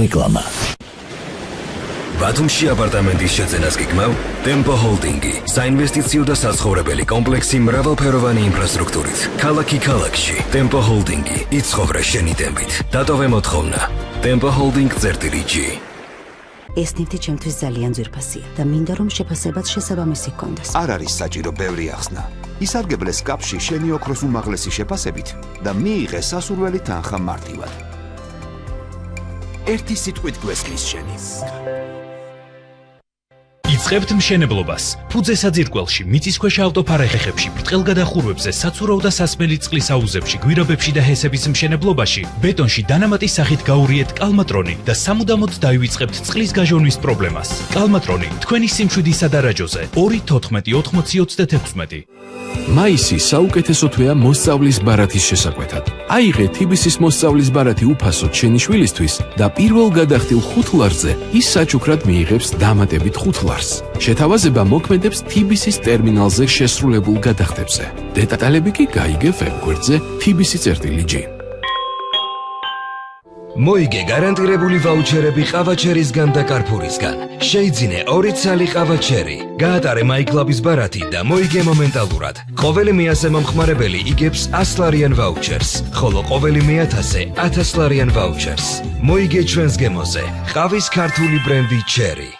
რეკლამა. ბათუმში აპარტამენტის შეძენას გიგმავ? Tempo Holding-ი, საინვესტიციო და საცხოვრებელი კომპლექსი მრავალფეროვანი ინფრასტრუქტურით. ქალაქი ქალაქში. Tempo Holding-ი, იცხოვრე შენი ტემპით. დატოვე მოთხოვნა. Tempo Holding.g. ეს ნივთი ჩემთვის ძალიან ძვირფასია და მინდა რომ შეფასებაც შესაბამისი ჰქონდეს. არ არის საჭირო ბევრი ახსნა. ისარგებლე სკაფში შენი ოქროს უმაღლესი შეფასებით და მიიღე სასურველი თანხა მარტივად. ერთი სიტყვით გვესმის შენი. იწყებთ მშენებლობას. ფუძე საძირკველში, მიწისქვეშა ავტოფარეხებში, ბრტყელგადახურვებზე, საცურაო და სასმელი წყლის აუზებში, გვირაბებში და ჰესების მშენებლობაში, ბეტონში დანამატის სახით გაურიეთ კალმატრონი და სამუდამოდ დაივიწყებთ წყლის გაჟონვის პრობლემას. კალმატრონი თქვენი სიმშვიდისა და რაჯოზე 2-14-80-36. მაისი საუკეთესო თვეა მოსწავლის ბარათის შესაკვეთად. აიღე TBC-ის მოსწავლის ბარათი უფასოდ შენი შვილისთვის და პირველ გადახდილ 5 ლარზე ის საჩუქრად მიიღებს დამატებით 5 ლარს. შეთავაზება მოქმედებს TBC-ის ტერმინალზე შესრულებულ გადახდებზე. დეტალები კი გაიგე ვებგვერდზე tbc.g. მოიგე გარანტირებული ვაუჩერები ყავაჩერისგან და კარფურისგან. შეიძინე 2 ცალი ყავაჩერი. გაატარე MyClub-ის ბარათი და მოიგე მომენტალურად. ყოველი მე-100 მომხმარებელი იგებს 100 ლარიან ვაუჩერს, ხოლო ყოველი მე-1000 1000 ლარიან ვაუჩერს. მოიგე ჩვენს გემოზე. ყავის ქართული ბრენდი Cherry.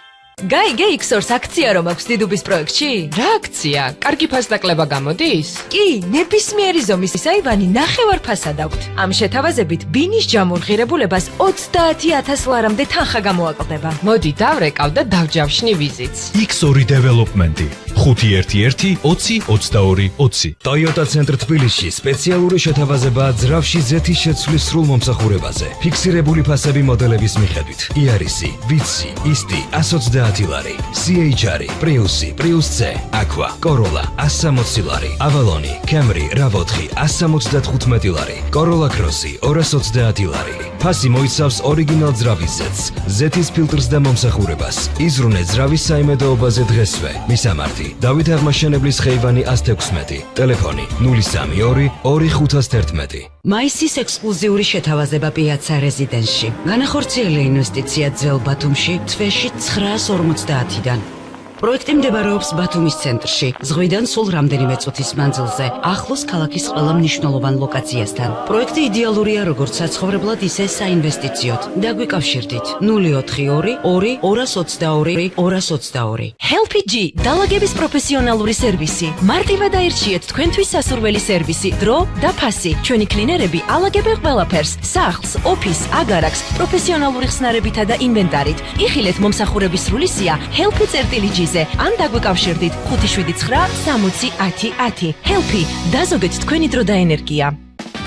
გაიგე X-Source აქცია რომ აქვს დიდუბის პროექტში? რა აქცია? კარგი ფასდაკლება გამოდის? კი, ნებისმიერი ზომის აივანი ნახევარ ფასად აქვთ. ამ შეთავაზებით ბინის ჯამურ ღირებულებას 30,000 ლარამდე თანხა გამოაკლდება. მოდი დავრეკავ და დავჯავშნი ვიზიტს. X2 დეველოპმენტი 511-20-22-20. Toyota ცენტრ თბილისში სპეციალური შეთავაზებაა ძრავში ზეთის შეცვლის სრულ მომსახურებაზე. ფიქსირებული ფასები მოდელების მიხედვით. იარისი, ვიცი, ისტი 120 ლარი, CHR, პრიუსი, პრიუს C, Aqua, Corolla 160 ლარი, Avalon, Camry, RAV4 175 ლარი, Corolla Cross 220 ლარი. ფასი მოიცავს ორიგინალ ძრავის ზეთს, ზეთის ფილტრს და მომსახურებას. იზრუნე ძრავის საიმედოობაზე დღესვე. მისამართი: დავით აღმაშენებლის ხეივანი 116, ტელეფონი 032 2511. მაისის ექსკლუზიური შეთავაზება პიაცა რეზიდენსში. განახორციელე ინვესტიცია ძველ ბათუმში თვეში 950-დან. პროექტი მდებარეობს ბათუმის ცენტრში, ზღვიდან სულ რამდენიმე წუთის მანძილზე, ახლოს ქალაქის ყველა მნიშვნელოვან ლოკაციასთან. პროექტი იდეალურია როგორც საცხოვრებლად, ისე საინვესტიციოდ. დაგვიკავშირდით 042 222 222. HelpG დალაგების პროფესიონალური სერვისი. მარტივად აირჩიეთ თქვენთვის სასურველი სერვისი, დრო და ფასი. ჩვენი კლინერები ალაგებენ ყველაფერს: სახლს, ოფისს, აგარაკს, პროფესიონალური ხსნარებითა და ინვენტარით. იხილეთ მომსახურების სრული სია HelpG-ზე. ან დაგვიკავშირდით 579 60 10 10. HelpG დაზოგეთ თქვენი დრო და ენერგია.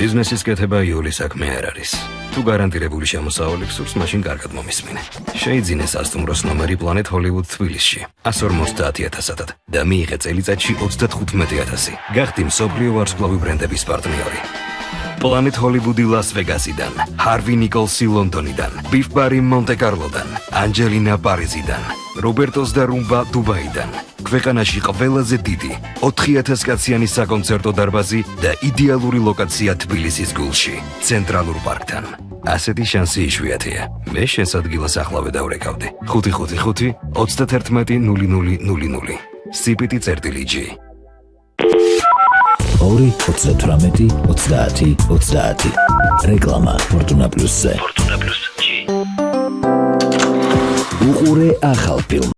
ბიზნესის კეთება იული საქმე არ არის. თუ გარანტირებული შემოსავალი გსურს, მაშინ კარგად მომისმინე. შეიძინე სასტუმროს ნომერი Planet Hollywood თბილისში 150,000-ად და მიიღე წელიწადში 35,000. გახდი მსოფლიო ვარსკვლავი ბრენდების პარტნიორი. Planet Hollywood-ი Las Vegas-იდან, Harvey Nicholsი ლონდონიდან, Beef Bar-ი მონტე-კარლოდან, Angelina პარიზიდან, Roberto's და Rumba დუბაიდან. ქვეყანაში ყველაზე დიდი 4000 კაციანი საკონცერტო დარბაზი და იდეალური ლოკაცია თბილისის გულში, ცენტრალურ პარკთან. ასეთი შანსი იშვიათია. მე შენს ადგილას ახლავე დავრეკავდი. 555 31 0000. CPT.g. 2-18-30-20. რეკლამა Fortuna Plus-ზე. Fortuna Plus-g. უყურე ახალ ფილმს.